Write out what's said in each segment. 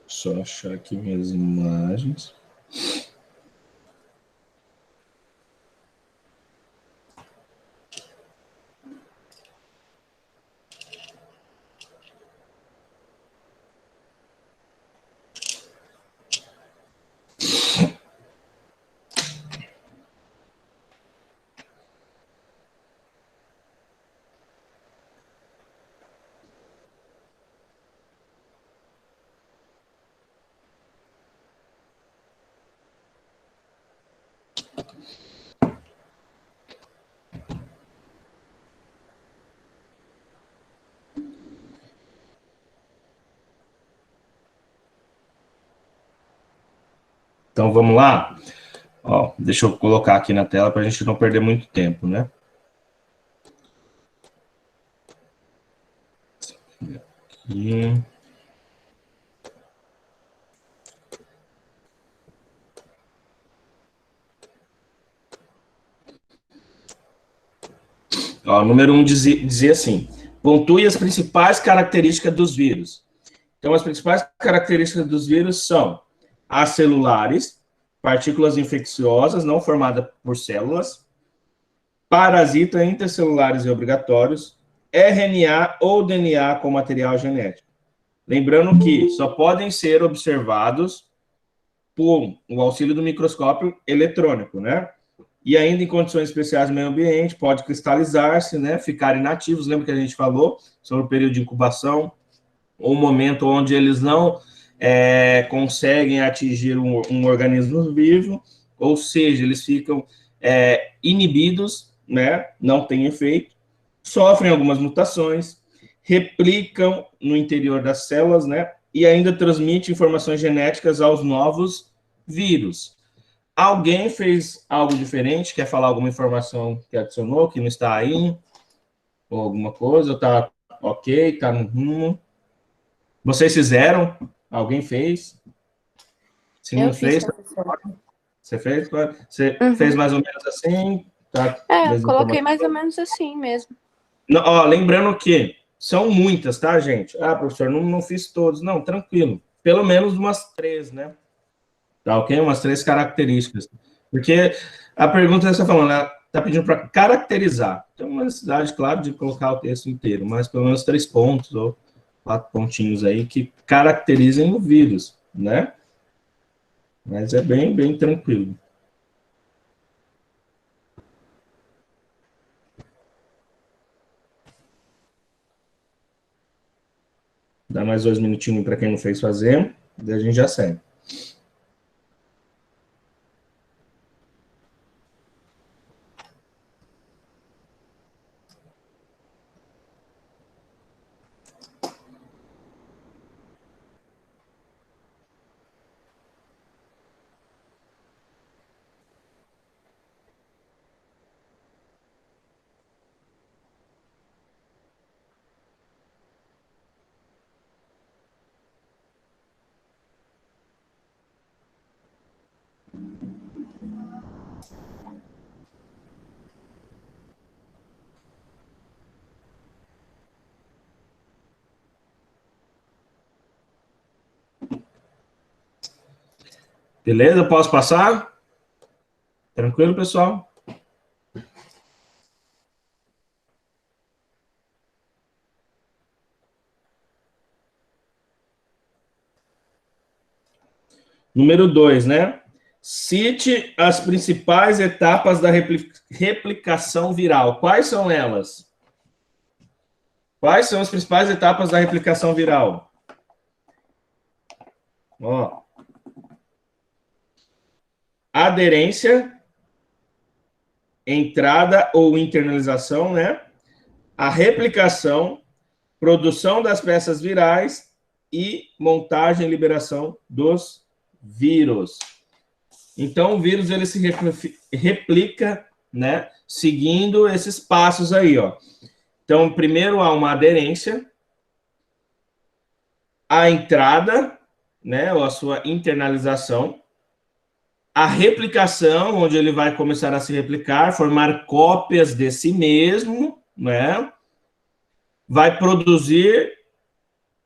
Só achar aqui minhas imagens. Então, vamos lá? Ó, deixa eu colocar aqui na tela para a gente não perder muito tempo, né? Aqui. Ó, número 1 dizia assim: pontue as principais características dos vírus. Então, as principais características dos vírus são acelulares, partículas infecciosas não formadas por células, parasitas intercelulares e obrigatórios, RNA ou DNA com material genético. Lembrando que só podem ser observados por o auxílio do microscópio eletrônico, né? E ainda em condições especiais do meio ambiente, pode cristalizar-se, né? Ficar inativos. Lembra que a gente falou sobre o período de incubação, ou um momento onde eles não conseguem atingir um organismo vivo, ou seja, eles ficam inibidos, né? Não tem efeito, sofrem algumas mutações, replicam no interior das células, né? E ainda transmite informações genéticas aos novos vírus. Alguém fez algo diferente? Quer falar alguma informação que adicionou, que não está aí? Ou alguma coisa? Ou está ok? Está no rumo? Vocês fizeram? Alguém fez? Se não fez, você fez? Você fez mais ou menos assim? Tá? Coloquei mais ou menos assim mesmo. Não, ó, lembrando que são muitas, tá, gente? Ah, professor, não fiz todos. Não, tranquilo. Pelo menos umas 3, né? Tá, ok? Umas 3 características. Porque a pergunta que você está falando, ela está pedindo para caracterizar. Tem uma necessidade, claro, de colocar o texto inteiro, mas pelo menos 3 pontos ou 4 pontinhos aí que caracterizem o vírus, né? Mas é bem tranquilo. Dá mais 2 minutinhos para quem não fez fazer, daí a gente já segue. Beleza? Posso passar? Tranquilo, pessoal? Número 2, né? Cite as principais etapas da replicação viral. Quais são elas? Quais são as principais etapas da replicação viral? Ó. Aderência, entrada ou internalização, né? A replicação, produção das peças virais e montagem e liberação dos vírus. Então, o vírus ele se replica, né? Seguindo esses passos aí, ó. Então, primeiro há uma aderência, a entrada, né? Ou a sua internalização, a replicação, onde ele vai começar a se replicar, formar cópias de si mesmo, né? Vai produzir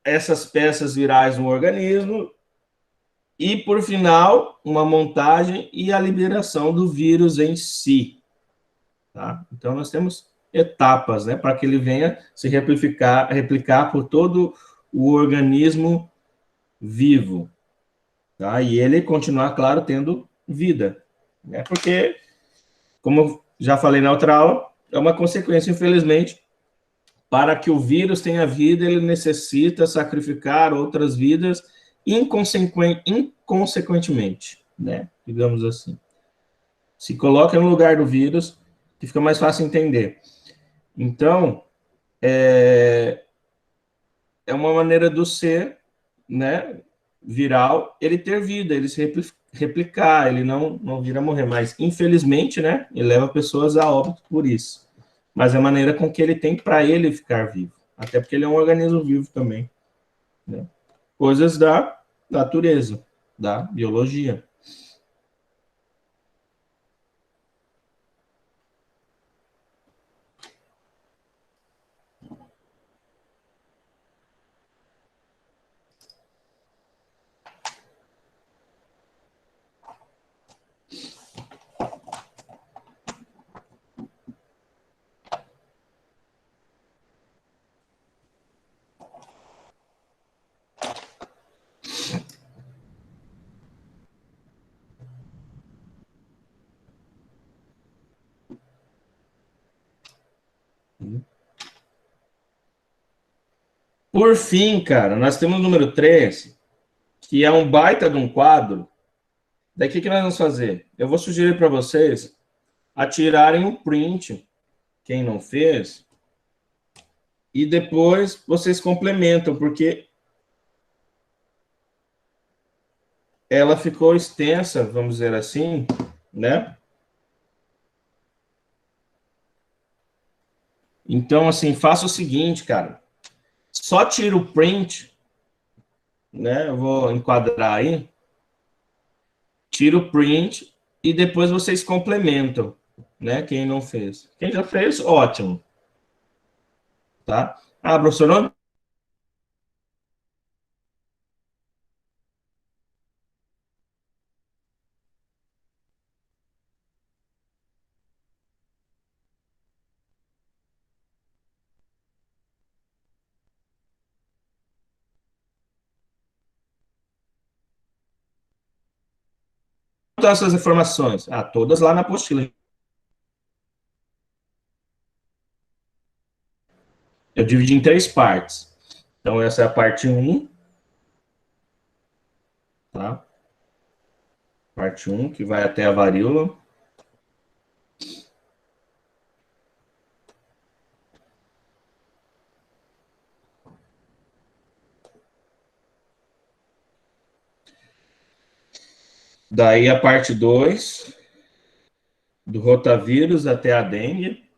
essas peças virais no organismo E, por final, uma montagem e a liberação do vírus em si. Tá? Então, nós temos etapas, né, para que ele venha se replicar por todo o organismo vivo. Tá? E ele continuar, claro, tendo vida. Né? Porque, como eu já falei na outra aula, é uma consequência, infelizmente, para que o vírus tenha vida, ele necessita sacrificar outras vidas inconsequentemente, né? Digamos assim. Se coloca no lugar do vírus, que fica mais fácil entender. Então, é uma maneira do ser, né, viral, ele ter vida, ele se replicar, ele não vir a morrer, mas infelizmente, né, ele leva pessoas a óbito por isso. Mas é a maneira com que ele tem para ele ficar vivo, até porque ele é um organismo vivo também, né? Coisas da natureza, da biologia. Por fim, cara, nós temos o número 3, que é um baita de um quadro. Daí o que nós vamos fazer? Eu vou sugerir para vocês atirarem um print, quem não fez, e depois vocês complementam, porque ela ficou extensa, vamos dizer assim, né? Então, assim, faça o seguinte, cara. Só tira o print, né? Eu vou enquadrar aí. Tira o print e depois vocês complementam, né? Quem não fez. Quem já fez, ótimo. Tá? Ah, professor, não estão essas informações? Ah, todas lá na apostila. Eu dividi em 3 partes. Então, essa é a parte 1, tá? Parte 1, que vai até a varíola. Daí a parte 2, do rotavírus até a dengue.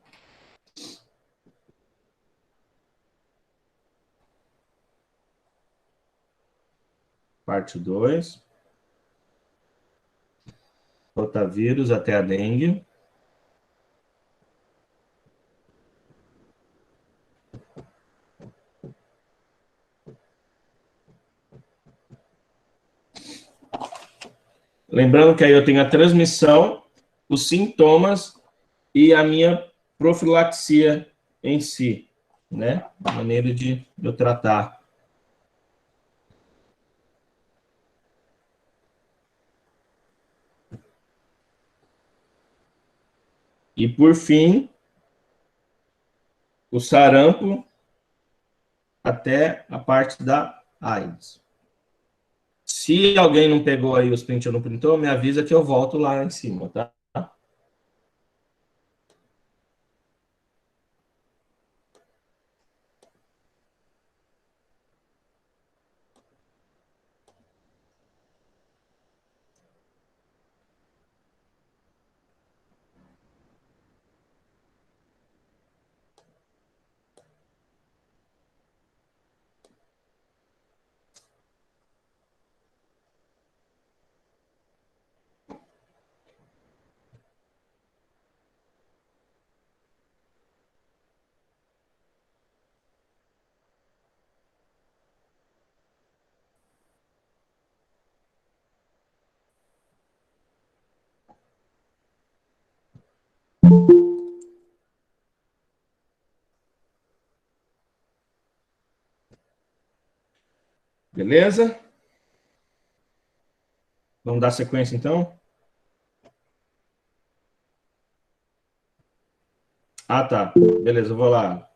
Parte 2, rotavírus até a dengue. Lembrando que aí eu tenho a transmissão, os sintomas e a minha profilaxia em si, né? A maneira de eu tratar. E por fim, o sarampo até a parte da AIDS. Se alguém não pegou aí os prints ou não printou, me avisa que eu volto lá em cima, tá? Beleza? Vamos dar sequência, então? Ah, tá. Beleza, eu vou lá.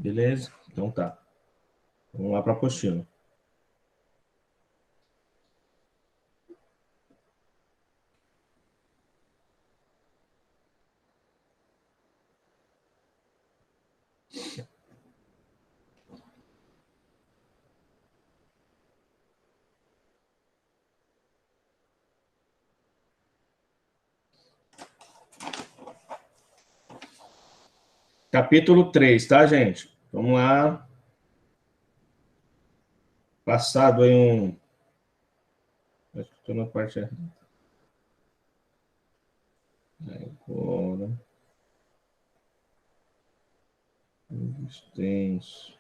Beleza? Então tá. Vamos lá para a apostila. Capítulo 3, tá, gente? Vamos lá. Passado aí um... Acho que estou na parte... Agora... Extenso.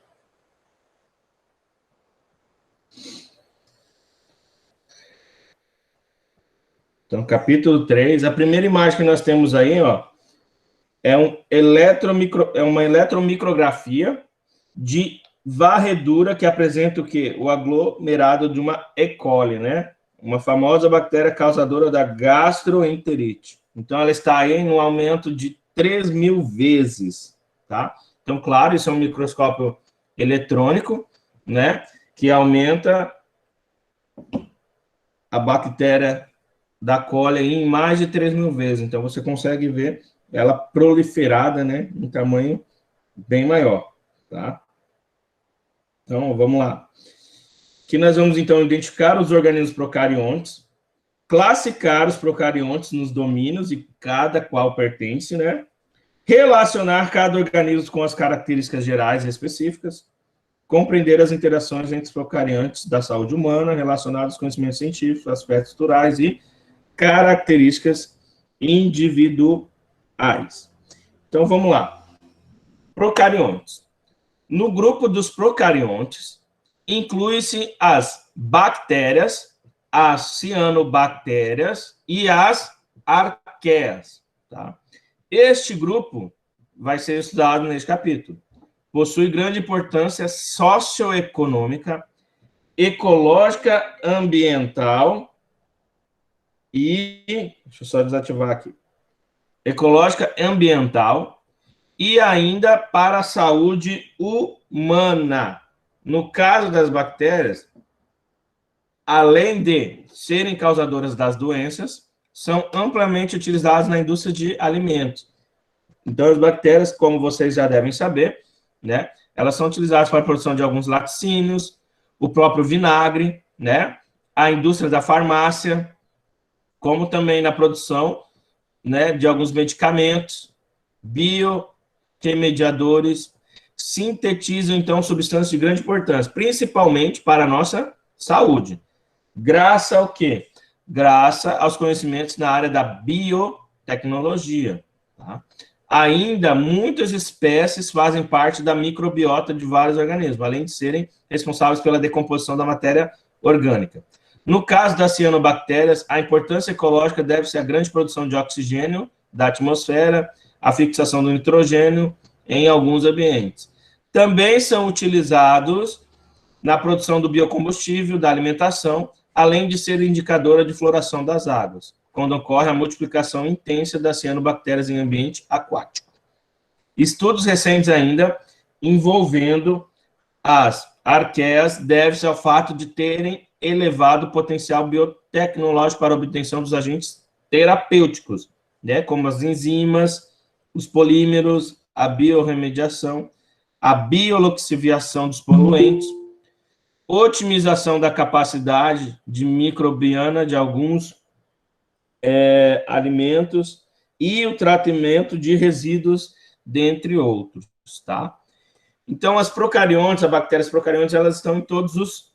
Então, capítulo 3, a primeira imagem que nós temos aí, ó, é uma eletromicrografia de varredura que apresenta o quê? O aglomerado de uma E. coli, né? Uma famosa bactéria causadora da gastroenterite. Então, ela está aí no aumento de 3.000 vezes, tá? Então, claro, isso é um microscópio eletrônico, né? Que aumenta a bactéria da cólera em mais de 3.000 vezes. Então, você consegue ver ela proliferada, né, em tamanho bem maior, tá? Então, vamos lá. Aqui nós vamos, então, identificar os organismos procariontes, classificar os procariontes nos domínios e cada qual pertence, né? Relacionar cada organismo com as características gerais e específicas, compreender as interações entre os procariontes da saúde humana relacionados aos conhecimentos científicos, aspectos culturais e características individuais. Então, vamos lá. Procariontes. No grupo dos procariontes, inclui-se as bactérias, as cianobactérias e as arqueias. Tá? Este grupo vai ser estudado neste capítulo. Possui grande importância socioeconômica, ecológica, ambiental e... Deixa eu só desativar aqui. Ecológica, ambiental e ainda para a saúde humana. No caso das bactérias, além de serem causadoras das doenças, são amplamente utilizadas na indústria de alimentos. Então, as bactérias, como vocês já devem saber, né, elas são utilizadas para a produção de alguns laticínios, o próprio vinagre, né, a indústria da farmácia, como também na produção, né, de alguns medicamentos, biorremediadores, sintetizam, então, substâncias de grande importância, principalmente para a nossa saúde. Graças ao quê? Graças aos conhecimentos na área da biotecnologia. Tá? Ainda, muitas espécies fazem parte da microbiota de vários organismos, além de serem responsáveis pela decomposição da matéria orgânica. No caso das cianobactérias, a importância ecológica deve-se à grande produção de oxigênio da atmosfera, a fixação do nitrogênio em alguns ambientes. Também são utilizados na produção do biocombustível, da alimentação, além de ser indicadora de floração das águas, quando ocorre a multiplicação intensa das cianobactérias em ambiente aquático. Estudos recentes ainda envolvendo as arqueias devem-se ao fato de terem elevado potencial biotecnológico para a obtenção dos agentes terapêuticos, né, como as enzimas, os polímeros, a biorremediação, a bioloxiviação dos poluentes, otimização da capacidade de microbiana de alguns alimentos e o tratamento de resíduos, dentre outros, tá? Então, as procariontes, as bactérias procariontes, elas estão em todos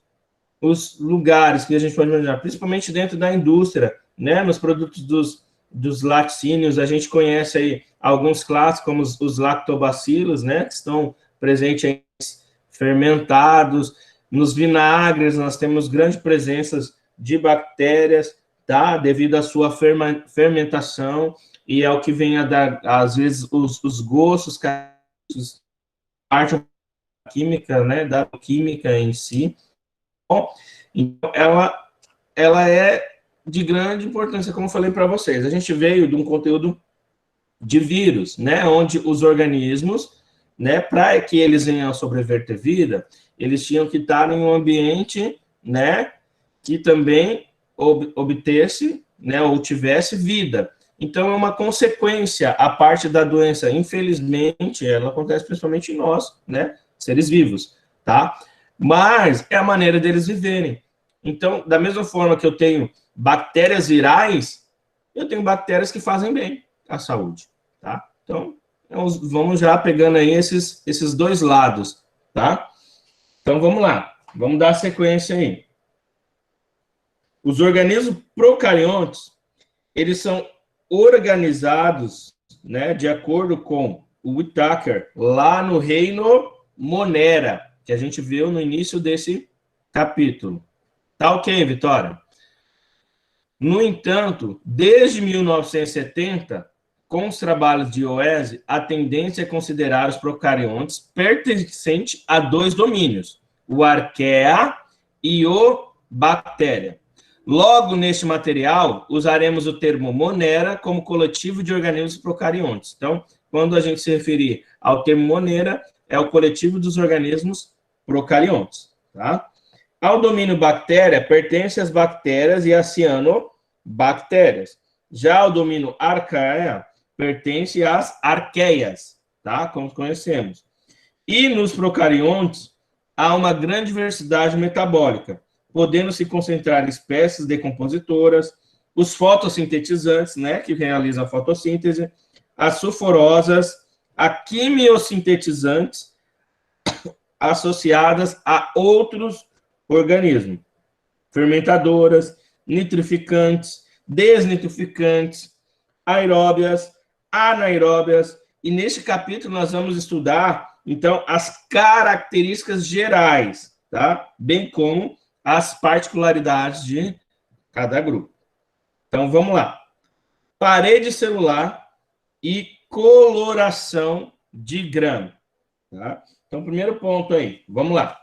os lugares que a gente pode imaginar, principalmente dentro da indústria, né? Nos produtos dos laticínios, a gente conhece aí alguns clássicos, como os lactobacilos, né? Que estão presentes em fermentados. Nos vinagres, nós temos grandes presenças de bactérias, tá? Devido à sua fermentação, e é o que vem a dar, às vezes, os gostos, parte química, né? Da química em si. Bom, então, ela é de grande importância, como eu falei para vocês. A gente veio de um conteúdo de vírus, né? Onde os organismos, né? Para que eles venham a sobreviver ter vida, eles tinham que estar em um ambiente, né? Que também obtesse, né? Ou tivesse vida. Então, é uma consequência a parte da doença. Infelizmente, ela acontece principalmente em nós, né? Seres vivos, tá? Mas é a maneira deles viverem. Então, da mesma forma que eu tenho bactérias virais, eu tenho bactérias que fazem bem à saúde, tá? Então, vamos já pegando aí esses dois lados, tá? Então, vamos lá. Vamos dar sequência aí. Os organismos procariontes, eles são organizados, né, de acordo com o Whittaker, lá no reino Monera, que a gente viu no início desse capítulo. Tá ok, Vitória? No entanto, desde 1970, com os trabalhos de Oese, a tendência é considerar os procariontes pertencentes a dois domínios, o arquea e o bactéria. Logo, neste material, usaremos o termo Monera como coletivo de organismos procariontes. Então, quando a gente se referir ao termo Monera, é o coletivo dos organismos procariontes, tá? Ao domínio bactéria, pertence às bactérias e às cianobactérias. Já ao domínio arqueia, pertence às arqueias, tá? Como conhecemos. E nos procariontes, há uma grande diversidade metabólica, podendo se concentrar em espécies decompositoras, os fotossintetizantes, né, que realizam a fotossíntese, as sulfurosas, a quimiosintetizantes associadas a outros organismos, fermentadoras, nitrificantes, desnitrificantes, aeróbias, anaeróbias, e neste capítulo nós vamos estudar, então, as características gerais, tá? Bem como as particularidades de cada grupo. Então, vamos lá. Parede celular e coloração de grão. Tá? Então, primeiro ponto aí, vamos lá.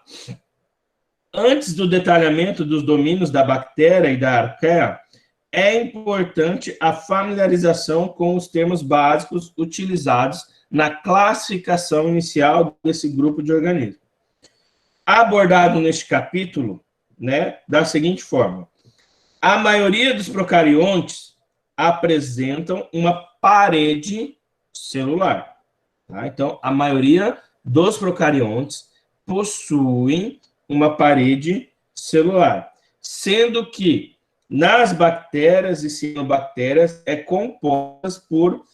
Antes do detalhamento dos domínios da bactéria e da arqueia, é importante a familiarização com os termos básicos utilizados na classificação inicial desse grupo de organismos. Abordado neste capítulo, né, da seguinte forma: a maioria dos procariontes apresentam uma parede celular. Tá? Então, a maioria dos procariontes possuem uma parede celular, sendo que nas bactérias e cianobactérias é composta por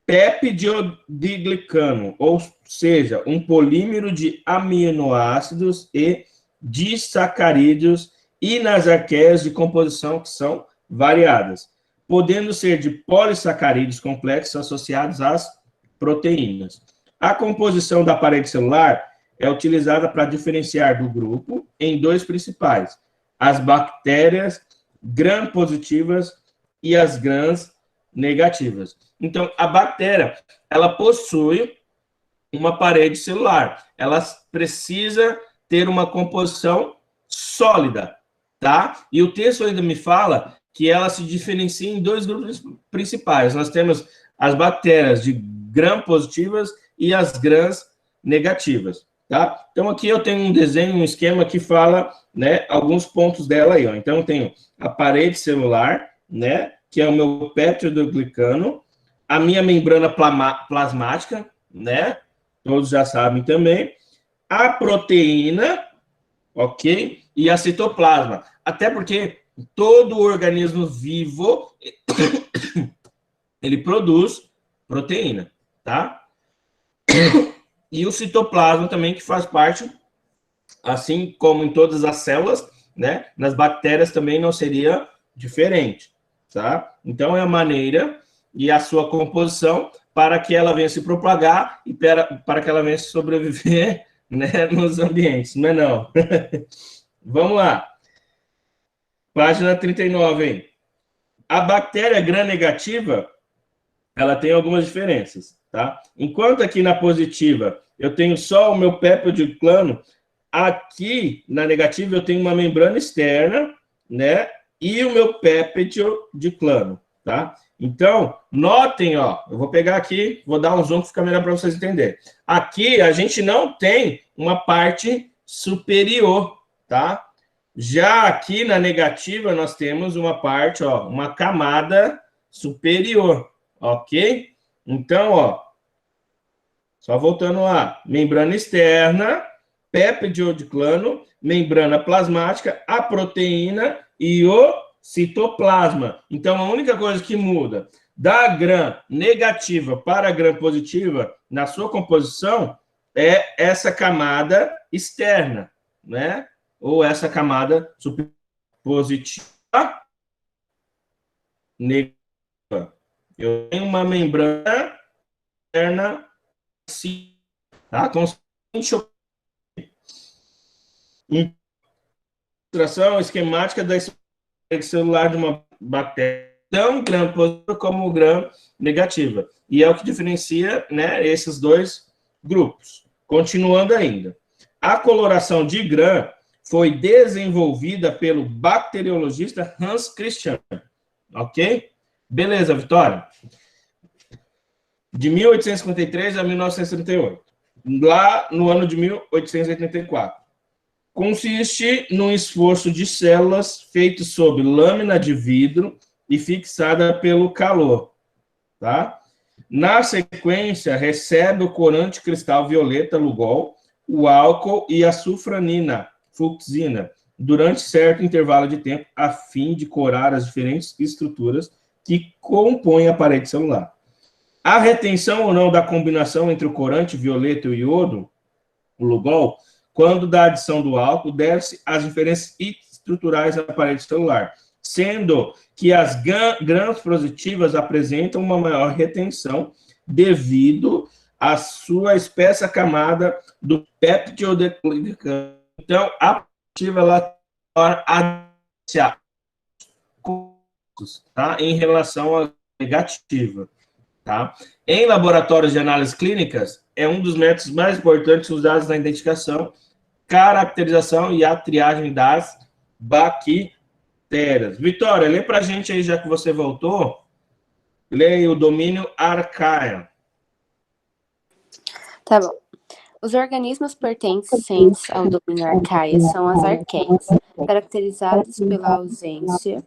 peptidoglicano, ou seja, um polímero de aminoácidos e disacarídeos, e nas arqueias de composição que são variadas, podendo ser de polissacarídeos complexos associados às proteínas. A composição da parede celular é utilizada para diferenciar do grupo em dois principais: as bactérias gram-positivas e as gram-negativas. Então, a bactéria, ela possui uma parede celular. Ela precisa ter uma composição sólida, tá? E o texto ainda me fala que ela se diferencia em dois grupos principais. Nós temos as bactérias de gram-positivas e as gram-negativas, tá? Então, aqui eu tenho um desenho, um esquema que fala, né, alguns pontos dela aí, ó. Então, eu tenho a parede celular, né, que é o meu peptidoglicano, a minha membrana plasmática, né, todos já sabem também, a proteína, ok? E a citoplasma. Até porque todo organismo vivo, ele produz proteína, tá? e o citoplasma também, que faz parte, assim como em todas as células, né? Nas bactérias também não seria diferente, tá? Então, é a maneira e a sua composição para que ela venha se propagar e para que ela venha sobreviver, né, nos ambientes, não é não? Vamos lá. Página 39, hein? A bactéria gram-negativa, ela tem algumas diferenças, tá? Enquanto aqui na positiva eu tenho só o meu péptide de clano, aqui na negativa eu tenho uma membrana externa, né? E o meu péptide de clano, tá? Então, notem, ó, eu vou pegar aqui, vou dar um zoom que fica melhor para vocês entenderem. Aqui a gente não tem uma parte superior, tá? Já aqui na negativa nós temos uma parte, ó, uma camada superior, ok? Então, ó, só voltando lá, membrana externa, péptide de clano, membrana plasmática, a proteína e o citoplasma. Então, a única coisa que muda da gram negativa para a gram positiva na sua composição é essa camada externa, né? Ou essa camada positiva negativa. Eu tenho uma membrana externa assim, tá? Então, ilustração esquemática da celular de uma bactéria, tão gram positiva como gram negativa. E é o que diferencia, né, esses dois grupos. Continuando ainda. A coloração de gram foi desenvolvida pelo bacteriologista Hans Christian. Ok? Beleza, Vitória? De 1853 a 1938. Lá no ano de 1884. Consiste num esforço de células feito sob lâmina de vidro e fixada pelo calor, tá? Na sequência, recebe o corante cristal violeta Lugol, o álcool e a sulfonina, fucsina, durante certo intervalo de tempo, a fim de corar as diferentes estruturas que compõem a parede celular. A retenção ou não da combinação entre o corante violeta e o iodo, o Lugol, quando da adição do álcool, deve-se às diferenças estruturais da parede celular, sendo que as grãos positivas apresentam uma maior retenção devido à sua espessa camada do péptide de glicano. Então, a positiva ela tá, em relação à negativa. Tá? Em laboratórios de análises clínicas, é um dos métodos mais importantes usados na identificação, caracterização e a triagem das bactérias. Vitória, lê para a gente aí, já que você voltou, lê o domínio arcaia. Tá bom. Os organismos pertencentes ao domínio arcaia são as arqueias, caracterizadas pela ausência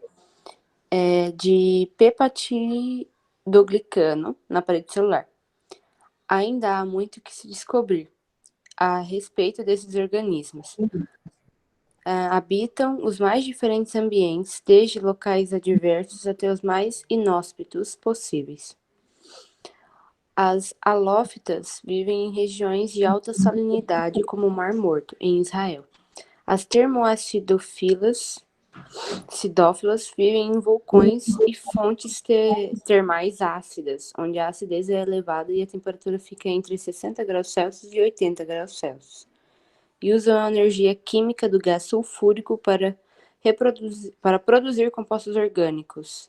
de peptidoglicano na parede celular. Ainda há muito que se descobrir a respeito desses organismos. Habitam os mais diferentes ambientes, desde locais adversos até os mais inóspitos possíveis. As halófitas vivem em regiões de alta salinidade, como o Mar Morto, em Israel. As termoacidófilas vivem em vulcões e fontes termais ácidas, onde a acidez é elevada e a temperatura fica entre 60 graus Celsius e 80 graus Celsius. E usam a energia química do gás sulfúrico para produzir compostos orgânicos,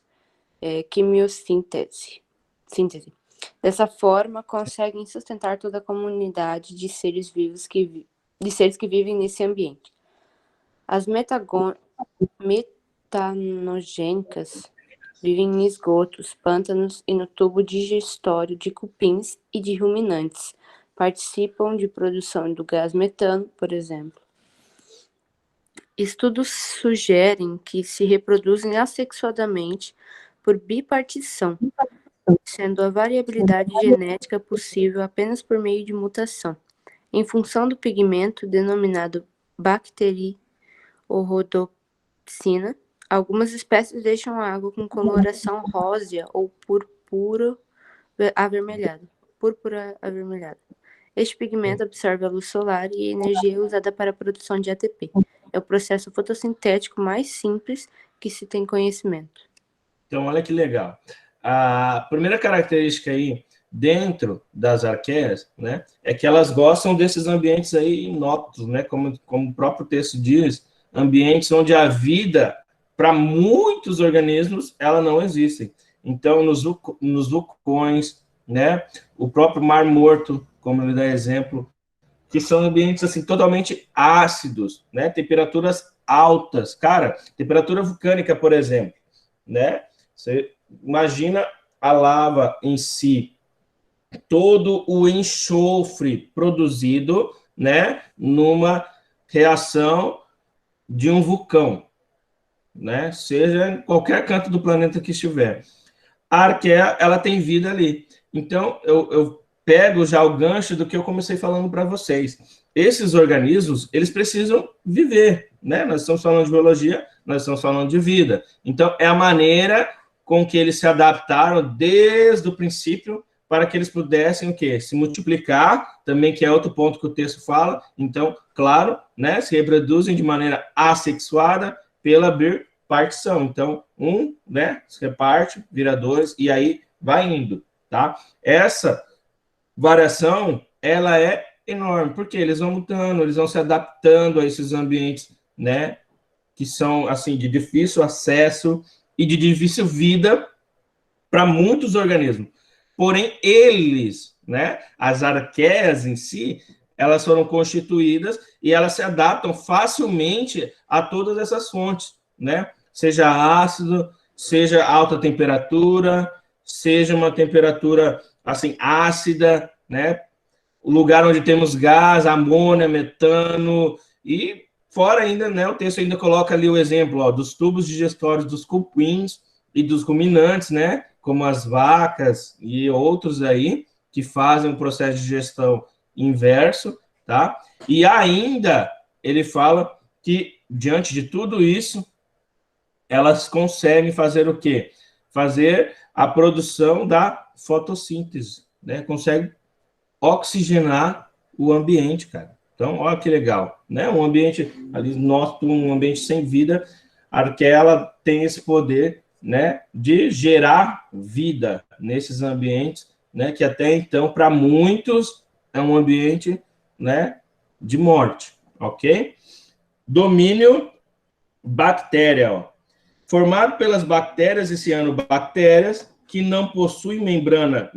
quimiossíntese. Dessa forma, conseguem sustentar toda a comunidade de seres vivos que vivem nesse ambiente. As metanogênicas vivem em esgotos, pântanos e no tubo digestório de cupins e de ruminantes. Participam de produção do gás metano, por exemplo. Estudos sugerem que se reproduzem assexuadamente por bipartição, sendo a variabilidade genética possível apenas por meio de mutação. Em função do pigmento denominado bacteriorhodopsina, algumas espécies deixam a água com coloração rósea ou púrpura avermelhada. Este pigmento absorve a luz solar e a energia é usada para a produção de ATP. É o processo fotossintético mais simples que se tem conhecimento. Então, olha que legal. A primeira característica aí, dentro das arqueias, né, é que elas gostam desses ambientes aí inóspitos, né, como o próprio texto diz, ambientes onde a vida, para muitos organismos, ela não existe. Então, nos vulcões, né, o próprio Mar Morto, como ele dá exemplo, que são ambientes assim totalmente ácidos, né, temperaturas altas. Cara, temperatura vulcânica, por exemplo, né? Você imagina a lava em si, todo o enxofre produzido, né, numa reação de um vulcão, né, seja em qualquer canto do planeta que estiver. A arqueia, ela tem vida ali. Então, eu pego já o gancho do que eu comecei falando para vocês. Esses organismos, eles precisam viver, né? Nós estamos falando de biologia, nós estamos falando de vida. Então, é a maneira com que eles se adaptaram desde o princípio para que eles pudessem o quê? Se multiplicar, também que é outro ponto que o texto fala. Então, claro, né? Se reproduzem de maneira assexuada pela bipartição. Então, né, se reparte, vira dois, e aí vai indo, tá? Essa variação, ela é enorme, porque eles vão mudando, eles vão se adaptando a esses ambientes, né, que são, assim, de difícil acesso e de difícil vida para muitos organismos. Porém, eles, né, as arqueias em si, elas foram constituídas e elas se adaptam facilmente a todas essas fontes, né? Seja ácido, seja alta temperatura, seja uma temperatura assim ácida, né? O lugar onde temos gás, amônia, metano e fora ainda, né? O texto ainda coloca ali o exemplo, ó, dos tubos digestórios dos cupins e dos ruminantes, né? Como as vacas e outros aí que fazem um processo de digestão inverso, tá? E ainda ele fala que diante de tudo isso elas conseguem fazer o quê? Fazer a produção da fotossíntese, né? Consegue oxigenar o ambiente, cara. Então, olha que legal, né? Um ambiente ali, nosso, um ambiente sem vida, a arqueia, ela tem esse poder, né, de gerar vida nesses ambientes, né, que até então, para muitos, é um ambiente, né, de morte, ok? Domínio bactéria, ó. Formado pelas bactérias e cianobactérias, que não possuem membrana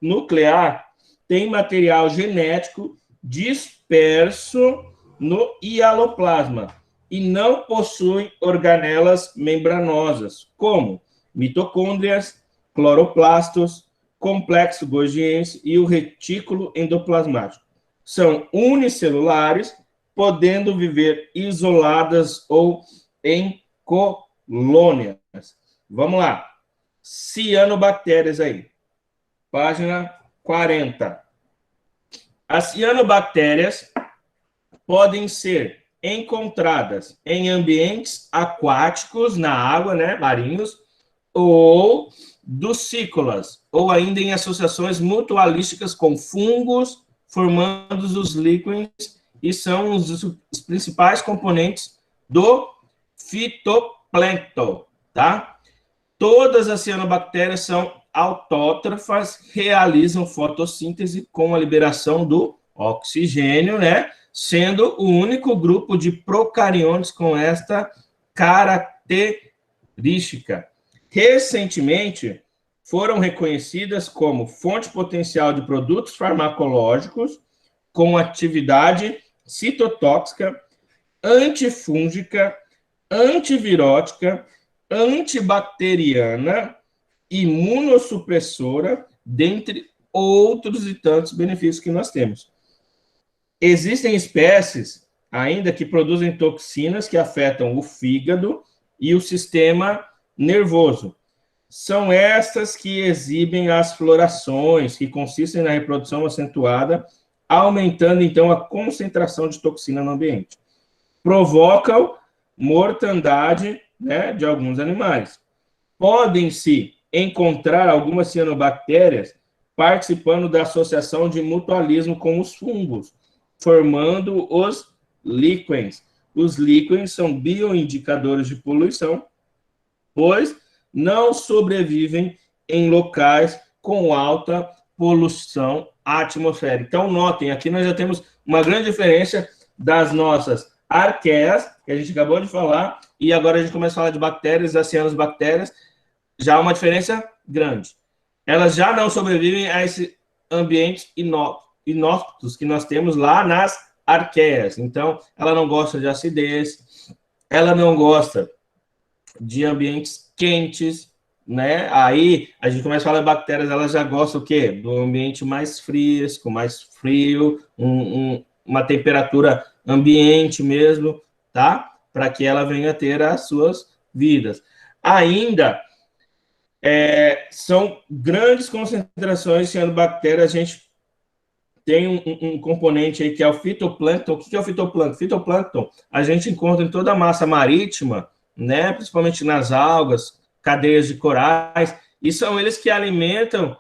nuclear, tem material genético disperso no hialoplasma e não possuem organelas membranosas, como mitocôndrias, cloroplastos, complexo Golgiense e o retículo endoplasmático. São unicelulares, podendo viver isoladas ou em colônias. Vamos lá. Cianobactérias aí. Página 40. As cianobactérias podem ser encontradas em ambientes aquáticos, na água, né, marinhos, ou ducícolas, ou ainda em associações mutualísticas com fungos, formando os líquens, e são os principais componentes do fitoplâncton, tá? Todas as cianobactérias são autótrofas, realizam fotossíntese com a liberação do oxigênio, né? Sendo o único grupo de procariontes com esta característica. Recentemente, foram reconhecidas como fonte potencial de produtos farmacológicos com atividade citotóxica, antifúngica, antivirótica, antibacteriana, imunossupressora, dentre outros e tantos benefícios que nós temos. Existem espécies ainda que produzem toxinas que afetam o fígado e o sistema nervoso. São estas que exibem as florações, que consistem na reprodução acentuada, aumentando então a concentração de toxina no ambiente. Provocam mortandade, né, de alguns animais. Podem-se encontrar algumas cianobactérias participando da associação de mutualismo com os fungos, formando os líquens. Os líquens são bioindicadores de poluição, pois não sobrevivem em locais com alta poluição atmosférica. Então, notem, aqui nós já temos uma grande diferença das nossas arqueias, que a gente acabou de falar, e agora a gente começa a falar de bactérias, as cianobactérias, já há uma diferença grande. Elas já não sobrevivem a esses ambientes inóspitos que nós temos lá nas arqueias. Então, ela não gosta de acidez, ela não gosta de ambientes quentes, né? Aí a gente começa a falar de bactérias, elas já gostam o quê? Do ambiente mais fresco, mais frio, uma temperatura ambiente mesmo, tá? Para que ela venha ter as suas vidas. Ainda são grandes concentrações de cianobactérias. A gente tem um componente aí que é o fitoplâncton. O que é o fitoplâncton? Fitoplâncton a gente encontra em toda a massa marítima, né? Principalmente nas algas, cadeias de corais, e são eles que alimentam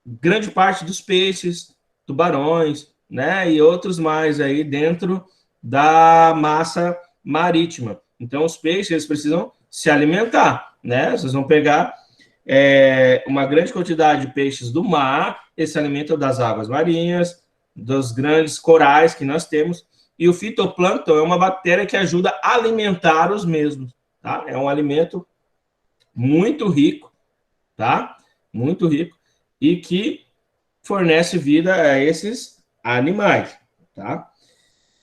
grande parte dos peixes, tubarões, né? E outros mais aí dentro da massa marítima. Então, os peixes eles precisam se alimentar, né? Vocês vão pegar uma grande quantidade de peixes do mar, eles se alimentam das águas marinhas, dos grandes corais que nós temos, e o fitoplâncton é uma bactéria que ajuda a alimentar os mesmos, tá? É um alimento muito rico, tá? Muito rico, e que fornece vida a esses animais, tá?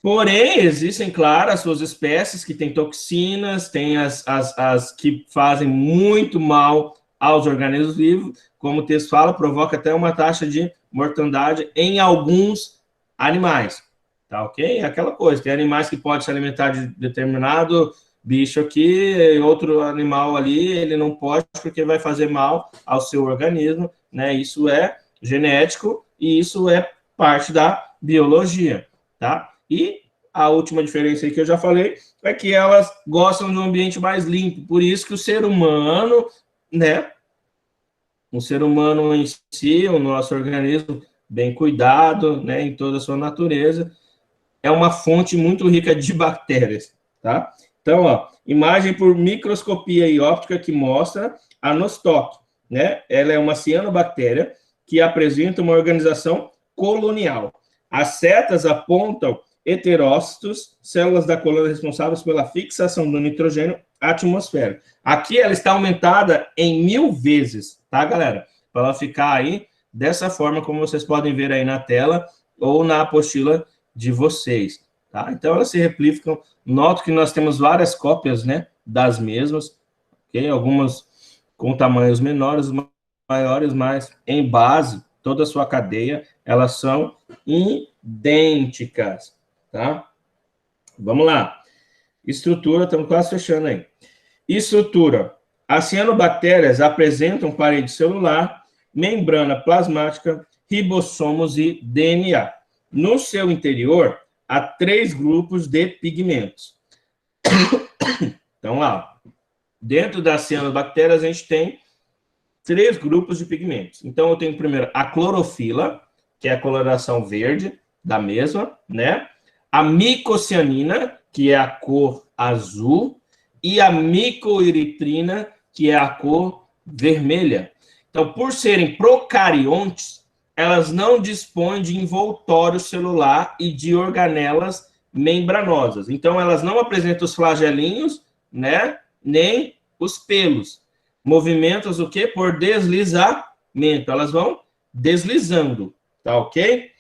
Porém, existem, claro, as suas espécies que têm toxinas, tem as que fazem muito mal aos organismos vivos, como o texto fala, provoca até uma taxa de mortandade em alguns animais, tá ok? É aquela coisa, tem animais que podem se alimentar de determinado bicho aqui, outro animal ali, ele não pode porque vai fazer mal ao seu organismo, né? Isso é genético e isso é parte da biologia, tá? E a última diferença aí que eu já falei é que elas gostam de um ambiente mais limpo, por isso que o ser humano, né? O ser humano em si, o nosso organismo bem cuidado, né, em toda a sua natureza, é uma fonte muito rica de bactérias, tá? Então, ó, imagem por microscopia e óptica que mostra a nostoque, né? Ela é uma cianobactéria que apresenta uma organização colonial. As setas apontam heterócitos, células da colônia responsáveis pela fixação do nitrogênio atmosférico. Aqui ela está aumentada em 1000 vezes, tá, galera? Para ela ficar aí dessa forma, como vocês podem ver aí na tela ou na apostila de vocês, tá? Então elas se replicam. Noto que nós temos várias cópias, né, das mesmas, ok? Algumas com tamanhos menores, maiores, mas em base, toda a sua cadeia, elas são idênticas, tá? Vamos lá. Estrutura, estamos quase fechando aí. Estrutura. As cianobactérias apresentam parede celular, membrana plasmática, ribossomos e DNA. No seu interior, há 3 grupos de pigmentos. Então, lá, dentro das cianobactérias, a gente tem 3 grupos de pigmentos. Então, eu tenho primeiro a clorofila, que é a coloração verde da mesma, né? A micocianina, que é a cor azul, e a micoeritrina, que é a cor vermelha. Então, por serem procariontes, elas não dispõem de envoltório celular e de organelas membranosas. Então, elas não apresentam os flagelinhos, né? Nem os pelos. Movimentos o quê? Por deslizamento. Elas vão deslizando, tá ok?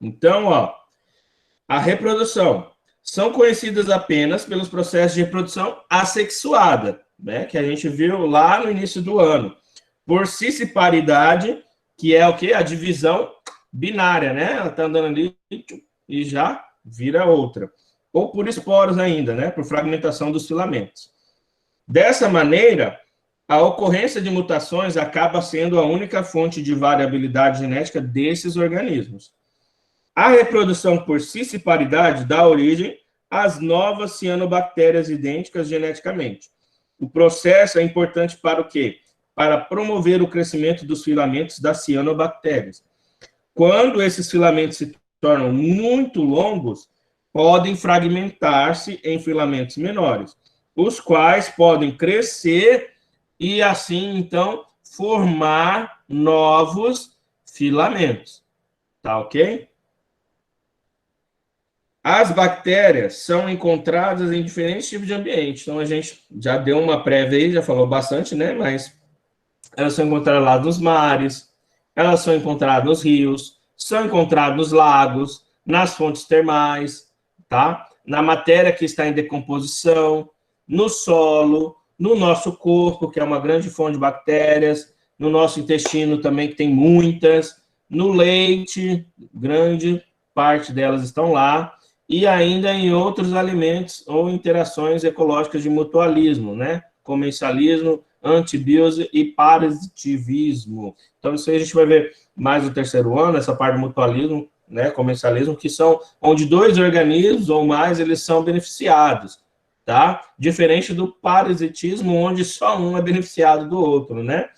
Então, ó, a reprodução. São conhecidas apenas pelos processos de reprodução assexuada, né? Que a gente viu lá no início do ano. Por cisparidade, que é o quê? A divisão binária, né? Ela está andando ali e já vira outra. Ou por esporos ainda, né? Por fragmentação dos filamentos. Dessa maneira, a ocorrência de mutações acaba sendo a única fonte de variabilidade genética desses organismos. A reprodução por cisparidade dá origem às novas cianobactérias idênticas geneticamente. O processo é importante para o quê? para promover o crescimento dos filamentos das cianobactérias. Quando esses filamentos se tornam muito longos, podem fragmentar-se em filamentos menores, os quais podem crescer e, assim, então, formar novos filamentos. Tá ok? As bactérias são encontradas em diferentes tipos de ambiente. Então, a gente já deu uma prévia aí, já falou bastante, né? Mas elas são encontradas lá nos mares, elas são encontradas nos rios, são encontradas nos lagos, nas fontes termais, tá? Na matéria que está em decomposição, no solo, no nosso corpo, que é uma grande fonte de bactérias, no nosso intestino também, que tem muitas, no leite, grande parte delas estão lá, e ainda em outros alimentos ou interações ecológicas de mutualismo, né? Comensalismo, antibiose e parasitivismo. Então, isso aí a gente vai ver mais no terceiro ano, essa parte do mutualismo, né, comensalismo, que são onde dois organismos ou mais eles são beneficiados, tá? Diferente do parasitismo, onde só um é beneficiado do outro, né?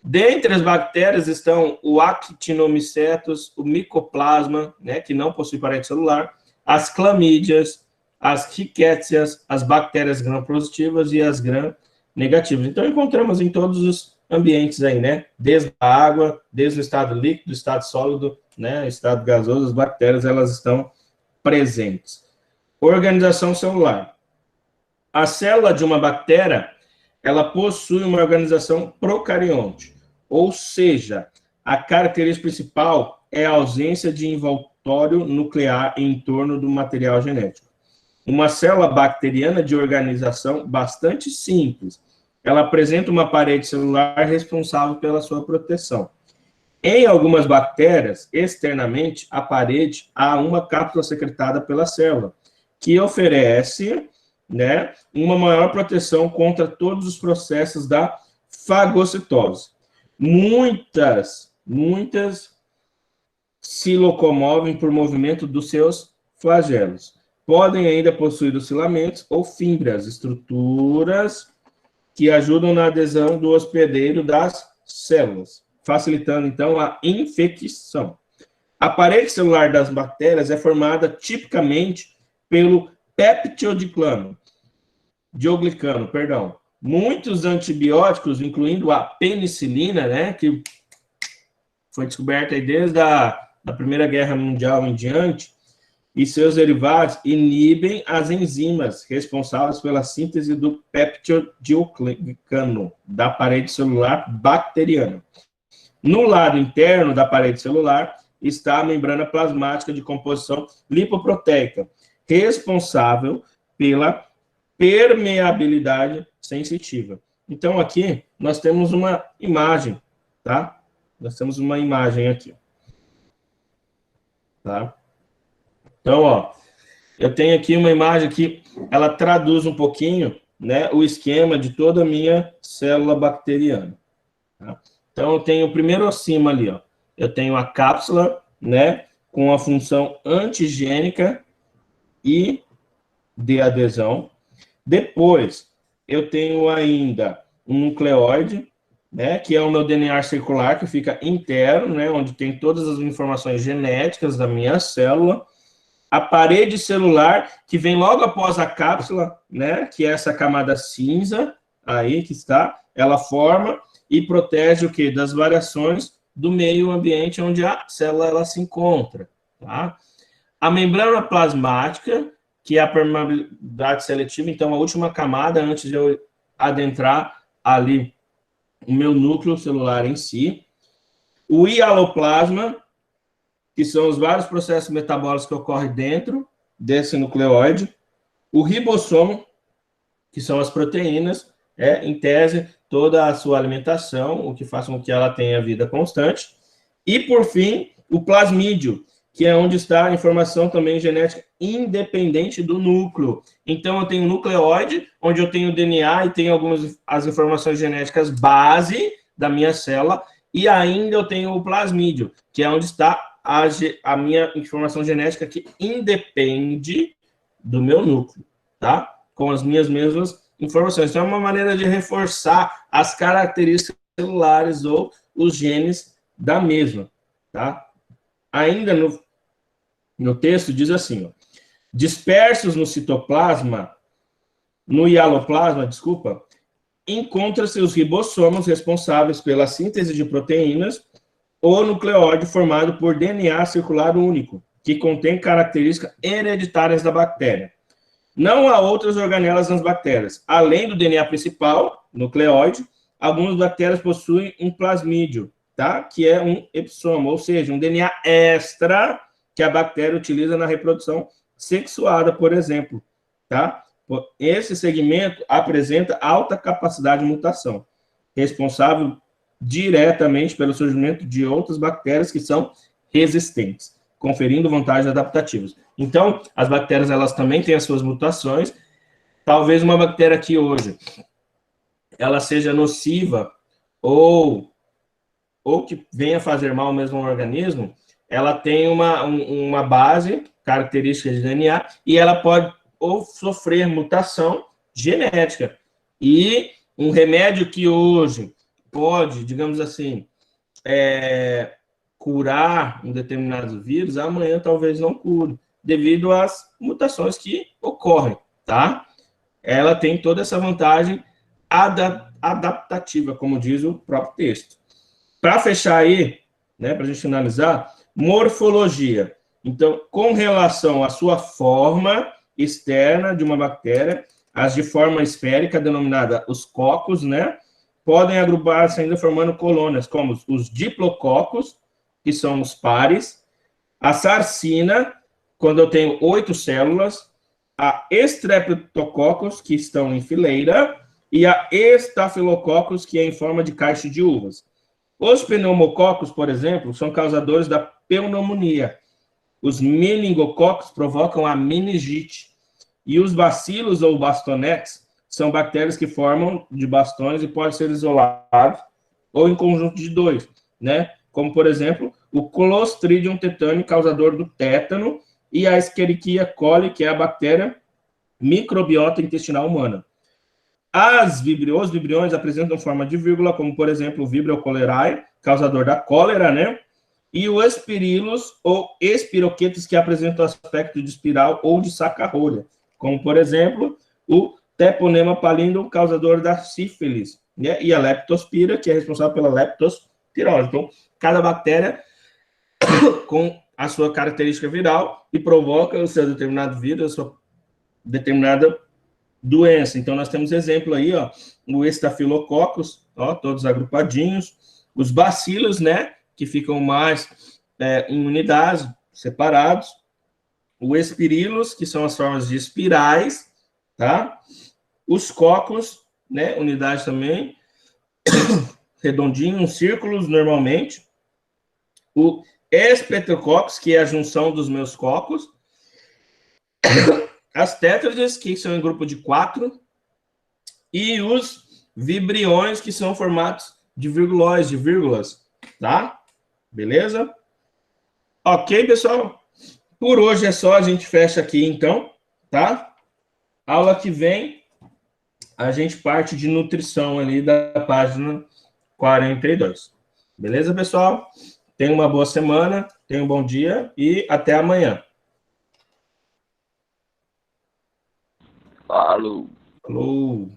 Dentre as bactérias estão o Actinomycetus, o Mycoplasma, né, que não possui parede celular, as clamídias, as rickétsias, as bactérias gram-positivas e as gram-negativas. Então, encontramos em todos os ambientes aí, né? Desde a água, desde o estado líquido, estado sólido, né? Estado gasoso, as bactérias, elas estão presentes. Organização celular. A célula de uma bactéria, ela possui uma organização procarionte, ou seja, a característica principal é a ausência de envoltório nuclear em torno do material genético. Uma célula bacteriana de organização bastante simples, ela apresenta uma parede celular responsável pela sua proteção. Em algumas bactérias, externamente, à parede, há uma cápsula secretada pela célula, que oferece, né, uma maior proteção contra todos os processos da fagocitose. Muitas se locomovem por movimento dos seus flagelos. Podem ainda possuir os filamentos ou fibras, estruturas que ajudam na adesão do hospedeiro das células, facilitando, então, a infecção. A parede celular das bactérias é formada tipicamente pelo peptidoglicano. Muitos antibióticos, incluindo a penicilina, né, que foi descoberta aí desde a Primeira Guerra Mundial em diante, e seus derivados inibem as enzimas responsáveis pela síntese do peptidoglicano da parede celular bacteriana. No lado interno da parede celular está a membrana plasmática de composição lipoproteica, responsável pela permeabilidade sensitiva. Então, aqui, nós temos uma imagem, tá? Nós temos uma imagem aqui. Tá? Então, ó, eu tenho aqui uma imagem que ela traduz um pouquinho, né, o esquema de toda a minha célula bacteriana. Tá? Então, eu tenho primeiro acima ali, ó, eu tenho a cápsula, né, com a função antigênica e de adesão. Depois, eu tenho ainda um nucleóide, né, que é o meu DNA circular, que fica interno, né, onde tem todas as informações genéticas da minha célula. A parede celular, que vem logo após a cápsula, né, que é essa camada cinza, aí que está, ela forma e protege o quê? Das variações do meio ambiente onde a célula ela se encontra, tá? A membrana plasmática, que é a permeabilidade seletiva, então a última camada antes de eu adentrar ali o meu núcleo celular em si. O hialoplasma, que são os vários processos metabólicos que ocorrem dentro desse nucleóide. O ribossomo, que são as proteínas, em tese, toda a sua alimentação, o que faz com que ela tenha vida constante. E, por fim, o plasmídio, que é onde está a informação também genética independente do núcleo. Então, eu tenho um nucleóide, onde eu tenho o DNA e tenho as informações genéticas base da minha célula, e ainda eu tenho o plasmídio, que é onde está a minha informação genética que independe do meu núcleo, tá? Com as minhas mesmas informações. Então, é uma maneira de reforçar as características celulares ou os genes da mesma, tá? Ainda no texto diz assim, ó, dispersos no citoplasma, no hialoplasma, desculpa, encontra-se os ribossomos responsáveis pela síntese de proteínas ou nucleóide formado por DNA circular único, que contém características hereditárias da bactéria. Não há outras organelas nas bactérias. Além do DNA principal, nucleóide, algumas bactérias possuem um plasmídio, tá? Que é um episomo, ou seja, um DNA extra que a bactéria utiliza na reprodução sexuada, por exemplo, tá? Esse segmento apresenta alta capacidade de mutação, responsável diretamente pelo surgimento de outras bactérias que são resistentes, conferindo vantagens adaptativas. Então, as bactérias, elas também têm as suas mutações. Talvez uma bactéria que hoje ela seja nociva ou que venha fazer mal mesmo ao organismo, ela tem uma base, característica de DNA, e ela pode ou sofrer mutação genética. E um remédio que hoje pode, digamos assim, curar um determinado vírus, amanhã talvez não cure, devido às mutações que ocorrem, tá? Ela tem toda essa vantagem adaptativa, como diz o próprio texto. Para fechar aí, né, para a gente finalizar, morfologia. Então, com relação à sua forma externa de uma bactéria, as de forma esférica, denominada os cocos, né, podem agrupar-se ainda formando colônias, como os diplococos, que são os pares, a sarcina, quando eu tenho 8 células, a streptococcus, que estão em fileira, e a estafilococcus, que é em forma de caixa de uvas. Os pneumococos, por exemplo, são causadores da pneumonia. Os meningococos provocam a meningite. E os bacilos ou bastonetes são bactérias que formam de bastões e podem ser isolados ou em conjunto de 2, né? Como, por exemplo, o Clostridium tetani, causador do tétano, e a Escherichia coli, que é a bactéria microbiota intestinal humana. Os vibriões apresentam forma de vírgula, como, por exemplo, o Vibrio cholerae, causador da cólera, né? E o Espirilus ou espiroquetos, que apresentam aspecto de espiral ou de saca-rolha, como, por exemplo, o Treponema pallidum, causador da sífilis, né? E a Leptospira, que é responsável pela leptospirose. Então, cada bactéria com a sua característica viral e provoca o seu determinado vírus, a sua determinada doença. Então, nós temos exemplo aí, ó, o Staphylococcus, ó, todos agrupadinhos, os bacilos, né, que ficam mais em unidades, separados, o Espirilus, que são as formas de espirais, tá? Os cocos, né, unidades também, redondinhos, círculos normalmente, o Streptococcus, que é a junção dos meus cocos, as tétrades, que são em grupo de 4, e os vibriões, que são formatos de virgulóis, de vírgulas, tá? Beleza? Ok, pessoal? Por hoje é só, a gente fecha aqui, então, tá? Aula que vem, a gente parte de nutrição ali da página 42. Beleza, pessoal? Tenha uma boa semana, tenha um bom dia e até amanhã. Falou. Falou.